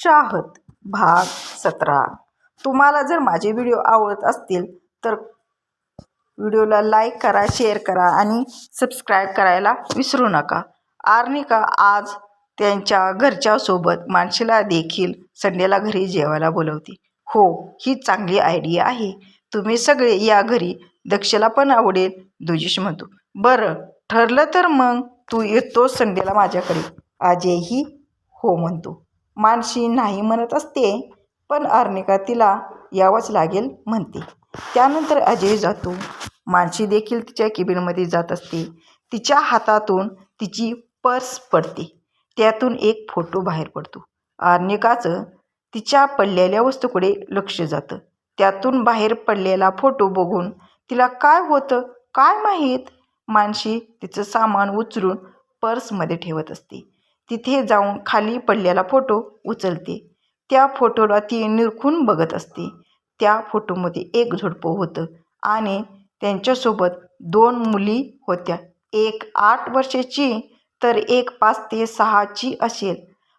चाहत भाग 17. तुम्हाला जर माझे व्हिडिओ आवडत असतील तर व्हिडिओला लाईक करा, शेअर करा आणि सबस्क्राईब करायला विसरू नका. आर्निका आज त्यांच्या घरच्यासोबत मानशीला देखील संडेला घरी जेवायला बोलवते. हो, ही चांगली आयडिया आहे. तुम्ही सगळे या घरी, दक्षला पण आवडेल, दुजेश म्हणतो. बरं, ठरलं तर मग तू येतोस संडेला माझ्याकडे? अजयही हो म्हणतो. मानशी नाही म्हणत असते, पण आर्निका तिला यावंच लागेल म्हणते. त्यानंतर अजय जातो. मानशी देखील तिच्या केबिनमध्ये जात असते. तिच्या हातातून तिची पर्स पडते. त्यातून एक फोटो बाहेर पडतो. आर्निकाचं तिच्या पडलेल्या वस्तूकडे लक्ष जातं. त्यातून बाहेर पडलेला फोटो बघून तिला काय होतं काय माहीत, मानशी तिचं सामान उचलून पर्समध्ये ठेवत असते. तिथे जाऊन खाली पडलेला फोटो उचलते. त्या फोटोला ती निरखून बघत असते. त्या फोटोमध्ये एक जोडपं होतं आणि त्यांच्यासोबत 2 मुली होत्या. एक 8 वर्षाची तर एक 5 ते 6ची असेल.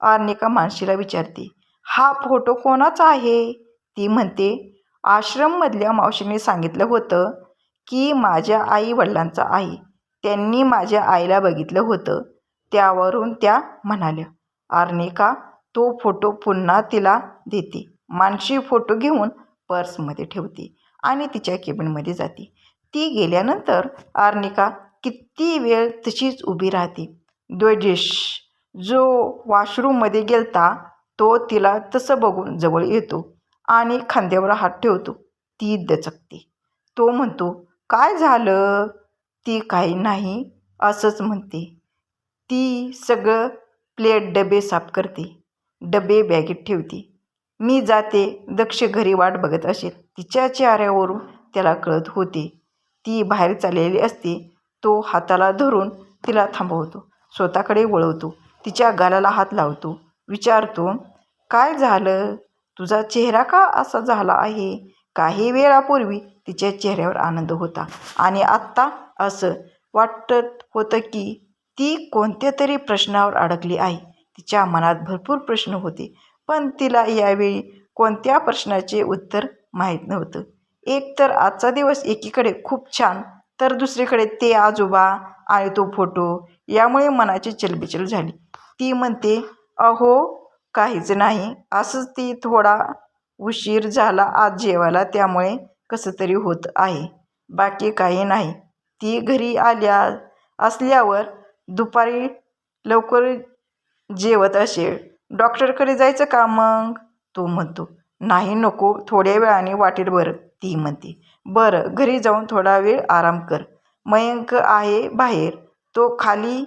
आर्निका मानशीला विचारते, हा फोटो कोणाचा आहे? ती म्हणते, आश्रममधल्या मावशीने सांगितलं होतं की माझ्या आई वडिलांचा आहे. त्यांनी माझ्या आईला बघितलं होतं, त्यावरून त्या म्हणाल्या. आर्निका तो फोटो पुन्हा तिला देते. मानशी फोटो घेऊन पर्समध्ये ठेवते आणि तिच्या केबिनमध्ये जाते. ती गेल्यानंतर आर्निका किती वेळ तशीच उभी राहते. दुजेश जो वॉशरूममध्ये गेलता तो तिला तसं बघून जवळ येतो आणि खांद्यावर हात ठेवतो. ती दचकते. तो म्हणतो, काय झालं? ती काही नाही असंच म्हणते. ती सगळं प्लेट डबे साफ करते. डबे बॅगेत ठेवते. मी जाते. दक्ष घरी वाट बघत असेल. तिच्या चेहऱ्यावरून त्याला कळत होते ती बाहेर चाललेली असते. तो हाताला धरून तिला थांबवतो. स्वतःकडे वळवतो. तिच्या गालाला हात लावतो. विचारतो, काय झालं? तुझा चेहरा का असा झाला आहे? काही वेळापूर्वी तिच्या चेहऱ्यावर आनंद होता आणि आत्ता असं वाटत होतं की ती कोणत्या तरी प्रश्नावर अडकली आहे. तिच्या मनात भरपूर प्रश्न होते, पण तिला यावेळी कोणत्या प्रश्नाचे उत्तर माहीत नव्हतं. एक तर आजचा दिवस एकीकडे खूप छान, तर दुसरीकडे ते आजोबा आणि तो फोटो, यामुळे मनाची चलबिचल झाली. ती म्हणते, अहो काहीच नाही, असंच ती थोडा उशीर झाला आज जेवायला, त्यामुळे कसं तरी होत आहे, बाकी काही नाही. ती घरी असल्यावर दुपारी लवकर जेवत असेल. डॉक्टरकडे जायचं का मग? तो म्हणतो, नाही नको, थोड्या वेळाने वाटेल बरं. ती म्हणते, बरं घरी जाऊन थोडा वेळ आराम कर. मयंक आहे बाहेर, तो खाली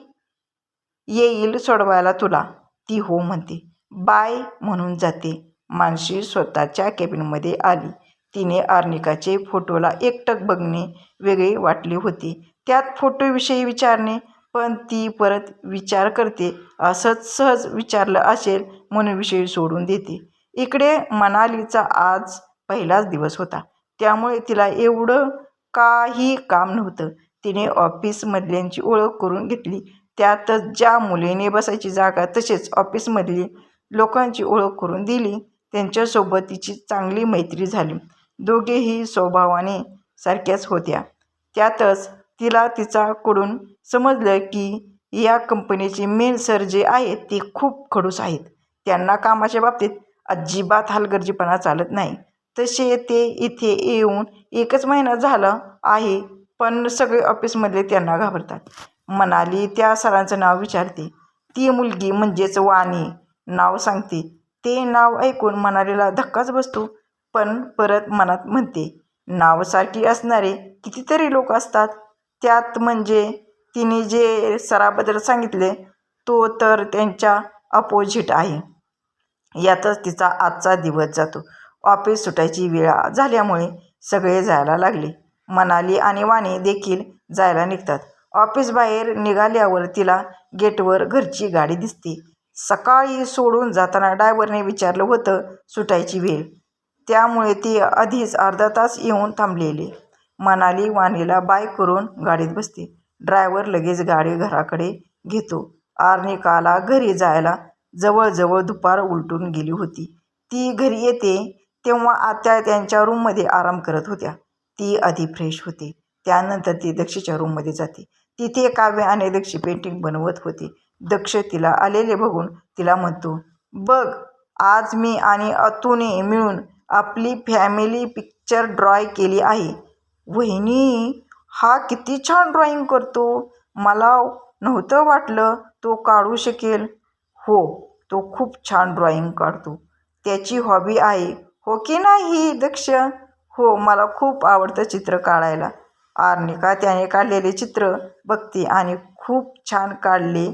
येईल सोडवायला तुला. ती हो म्हणते. बाय म्हणून जाते. मानशी स्वतःच्या केबिनमध्ये आली. तिने आर्निकाचे फोटोला एकटक बघणे वेगळे वाटले होते. त्यात फोटोविषयी विचारणे, पण ती परत विचार करते. असंच सहज विचारलं असेल म्हणून विषय सोडून देते. इकडे मनालीचा आज पहिलाच दिवस होता, त्यामुळे तिला एवढं काही काम नव्हतं. तिने ऑफिसमधल्यांची ओळख करून घेतली. त्यातच ज्या मुलीने बसायची जागा तसेच ऑफिसमधली लोकांची ओळख करून दिली. त्यांच्यासोबत तिची चांगली मैत्री झाली. दोघेही स्वभावाने सारख्याच होत्या. त्यातच तिला तिच्याकडून समजलं की या कंपनीचे मेन सर जे आहेत ते खूप खडूस आहेत. त्यांना कामाच्या बाबतीत अजिबात हलगर्जीपणा चालत नाही. तसे ते इथे येऊन 1च महिना झाला आहे, पण सगळे ऑफिसमधले त्यांना घाबरतात. मनाली त्या सरांचं नाव विचारते. ती मुलगी म्हणजेच वाणी नाव सांगते. ते नाव ऐकून मनालीला धक्काच बसतो, पण परत मनात म्हणते, नावसारखी असणारे कितीतरी लोक असतात. त्यात म्हणजे तिने जे सराबद्दल सांगितले तो तर त्यांच्या अपोजिट आहे. यातच तिचा आजचा दिवस जातो. ऑफिस सुटायची वेळ झाल्यामुळे सगळे जायला लागले. मनाली आणि वाणी देखील जायला निघतात. ऑफिस बाहेर निघाल्यावर तिला गेटवर घरची गाडी दिसते. सकाळी सोडून जाताना ड्रायव्हरने विचारलं होतं सुटायची वेळ, त्यामुळे ती आधीच अर्धा तास येऊन थांबलेली. मनाली वाणीला बाय करून गाडीत बसते. ड्रायव्हर लगेच गाडी घराकडे घेतो. आर्निकाला घरी जायला जवळजवळ दुपार उलटून गेली होती. ती घरी येते तेव्हा आत्या त्यांच्या रूममध्ये आराम करत होत्या. ती आधी फ्रेश होते. त्यानंतर ती दक्षच्या रूममध्ये जाते. तिथे काव्य आणि दक्ष पेंटिंग बनवत होते. दक्ष तिला आलेले बघून तिला म्हणतो, बघ आज मी आणि अतूने मिळून आपली फॅमिली पिक्चर ड्रॉ केली आहे. वहिनी, हा किती छान ड्रॉइंग करतो. मला नव्हतं वाटलं तो काढू शकेल. हो, तो खूप छान ड्रॉइंग काढतो. त्याची हॉबी आहे, हो की नाही दक्ष? हो, मला खूप आवडतं चित्र काढायला. आर्निका त्याने काढलेले चित्र बघते आणि खूप छान काढले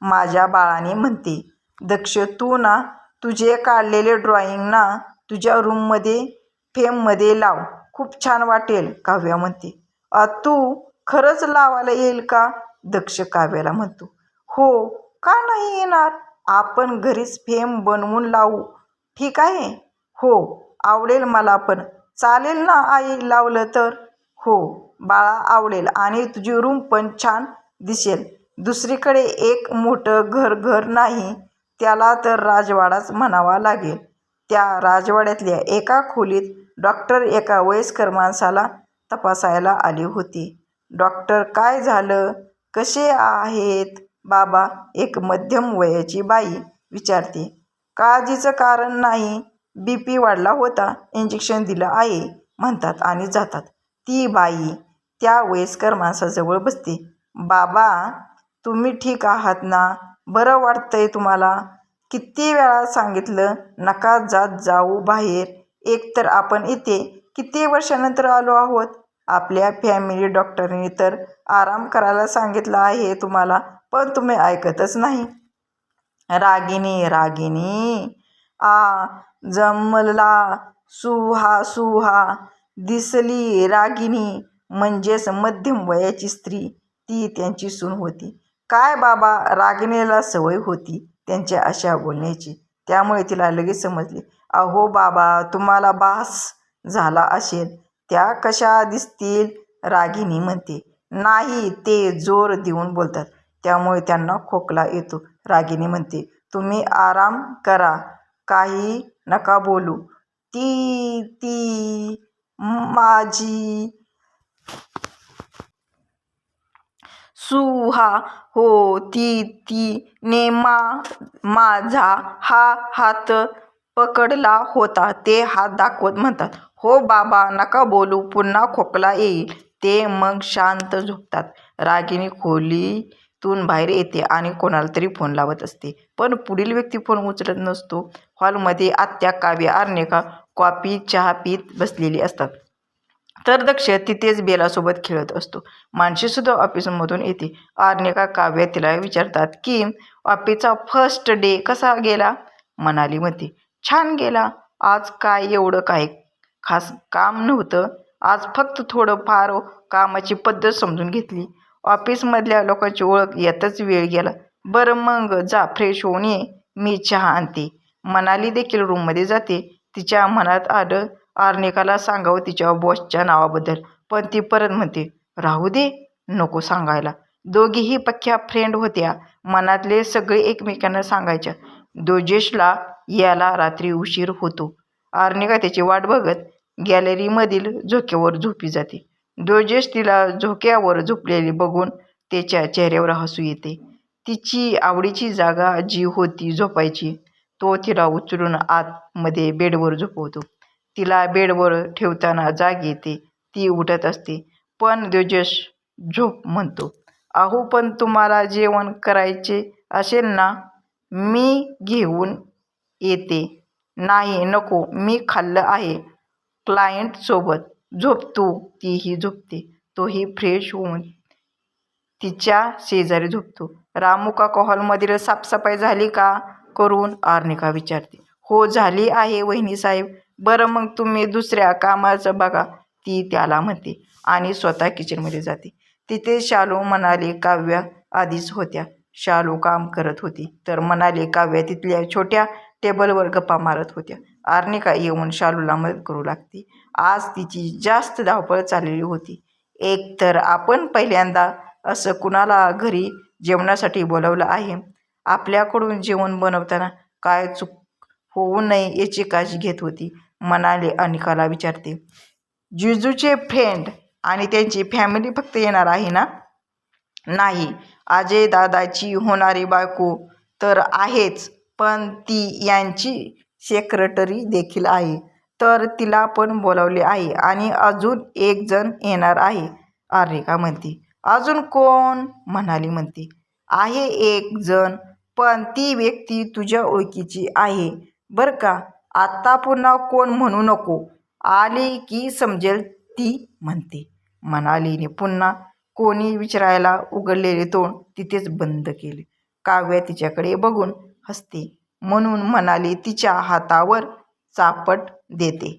माझ्या बाळाने म्हणते. दक्ष, तू ना तुझे काढलेले ड्रॉइंग ना तुझ्या रूममध्ये फ्रेममध्ये लाव, खूप छान वाटेल, काव्या म्हणते. तू खरंच लावायला येईल का? दक्ष काव्याला म्हणतो. हो, का नाही येणार? आपण घरीच फ्रेम बनवून लावू, ठीक आहे? हो, आवडेल मला पण. चालेल ना आई लावलं तर? हो बाळा, आवडेल आणि तुझी रूम पण छान दिसेल. दुसरीकडे एक मोठं घर नाही, त्याला तर राजवाडाच म्हणावा लागेल. त्या राजवाड्यातल्या एका खोलीत डॉक्टर एका वयस्कर माणसाला तपासायला आले होते. डॉक्टर, काय झालं? कसे आहेत बाबा? एक मध्यम वयाची बाई विचारते. काळजीचं कारण नाही, BP वाढला होता, इंजेक्शन दिलं आहे म्हणतात आणि जातात. ती बाई त्या वयस्कर माणसाजवळ बसते. बाबा, तुम्ही ठीक आहात ना? बरं वाटतंय तुम्हाला? किती वेळा सांगितलं नका जात जाऊ बाहेर. एकतर आपण इथे किती वर्षानंतर आलो आहोत. आपल्या फॅमिली डॉक्टरने तर आराम करायला सांगितलं आहे तुम्हाला, पण तुम्ही ऐकतच नाही. रागिनी जमला सुहा दिसली. रागिनी म्हणजेच मध्यम वयाची स्त्री, ती त्यांची सून होती. काय बाबा, रागिणीला सवय होती त्यांच्या अशा बोलण्याची, त्यामुळे तिला लगेच समजले. अहो बाबा, तुम्हाला बास झाला असेल. त्या कशा दिसतील? रागिनी म्हणते. नाही, ते जोर देऊन बोलतात त्यामुळे त्यांना खोकला येतो. रागिनी म्हणते. तुम्ही आराम करा, काही नका बोलू. ती माझी सुहा. हो, तिने माझा हात पकडला होता, ते हात दाखवत म्हणतात. हो बाबा, नका बोलू, पुन्हा खोकला येईल. ते मग शांत झोपतात. रागिनी खोलीतून बाहेर येते आणि कोणाला तरी फोन लावत असते, पण पुढील व्यक्ती फोन उचलत नसतो. हॉलमध्ये आत्या, काव्य, आर्निका कॉफी चहा पीत बसलेली असतात, तर दक्ष तिथेच बेलासोबत खेळत असतो. मानशीसुद्धा ऑफिसमधून येते. आर्निका, काव्य तिला विचारतात की ऑफिसचा फर्स्ट डे कसा गेला? मनाली म्हणते, छान गेला. आज काय एवढं काही खास काम नव्हतं. आज फक्त थोडं फार कामाची पद्धत समजून घेतली. ऑफिसमधल्या लोकांची ओळख यातच वेळ गेला. बरं मग जा, फ्रेश होऊन ये, मी चहा आणते. मनाली देखील रूममध्ये जाते. तिच्या मनात आलं आर्निकाला सांगावं तिच्या बॉसच्या नावाबद्दल, पण ती परत म्हणते, राहू दे, नको सांगायला. दोघीही पक्क्या फ्रेंड होत्या. मनातले सगळे एकमेकांना सांगायच्या. दोजेशला यायला रात्री उशीर होतो. आर्निका त्याची वाट बघत गॅलरीमधील झोक्यावर झोपी जाते. दोजेश तिला झोक्यावर झोपलेली बघून त्याच्या चेहऱ्यावर हसू येते. तिची आवडीची जागा जी होती झोपायची, तो तिला उचलून आतमध्ये बेडवर झोपवतो. तिला बेडवर ठेवताना जाग येते. ती उठत असते, पण दोजेश झोप म्हणतो. अहो, पण तुम्हाला जेवण करायचे असेल ना, मी घेऊन येते. नाही नको, मी खाल्लं आहे क्लायंटसोबत. झोप तू. तीही झोपते. तोही फ्रेश होऊन तिच्या शेजारी झोपतो. रामू काका हॉलमधील साफसफाई झाली का करून? आर्निका विचारते. हो, झाली आहे वहिनीसाहेब. बरं मग तुम्ही दुसऱ्या कामाचं बघा, ती त्याला म्हणते आणि स्वतः किचनमध्ये जाते. तिथे शालू, मनाली, काव्य आधीच होत्या. शालू काम करत होती, तर मनाली, काव्य तिथल्या छोट्या टेबलवर गप्पा मारत होत्या. आर्निका येऊन शालूला मदत करू लागते. आज तिची जास्त धावपळ चाललेली होती. एक तर आपण पहिल्यांदा असं कुणाला घरी जेवणासाठी बोलावलं आहे आपल्याकडून जेवण बनवताना काय चूक होऊ नये याची काळजी घेत होती. मनाली अनिकाला विचारते, जिजूचे फ्रेंड आणि त्यांची फॅमिली फक्त येणार आहे ना? नाही, अजय दादाची होणारी बायको तर आहेच, पण ती यांची सेक्रेटरी देखील आहे, तर तिला पण बोलावले आहे. आणि अजून एक जण येणार आहे, आर्यिका म्हणते. अजून कोण? म्हणाली म्हणते. आहे एक जण, पण ती व्यक्ती तुझ्या ओळखीची आहे बरं का. आत्ता पुन्हा कोण म्हणू नको, आली की समजेल ती म्हणते. मनालीने पुन्हा कोणी विचारायला उघडलेले तोंड तिथेच बंद केले. काव्या तिच्याकडे बघून हसते, म्हणून मनाली तिच्या हातावर चापट देते.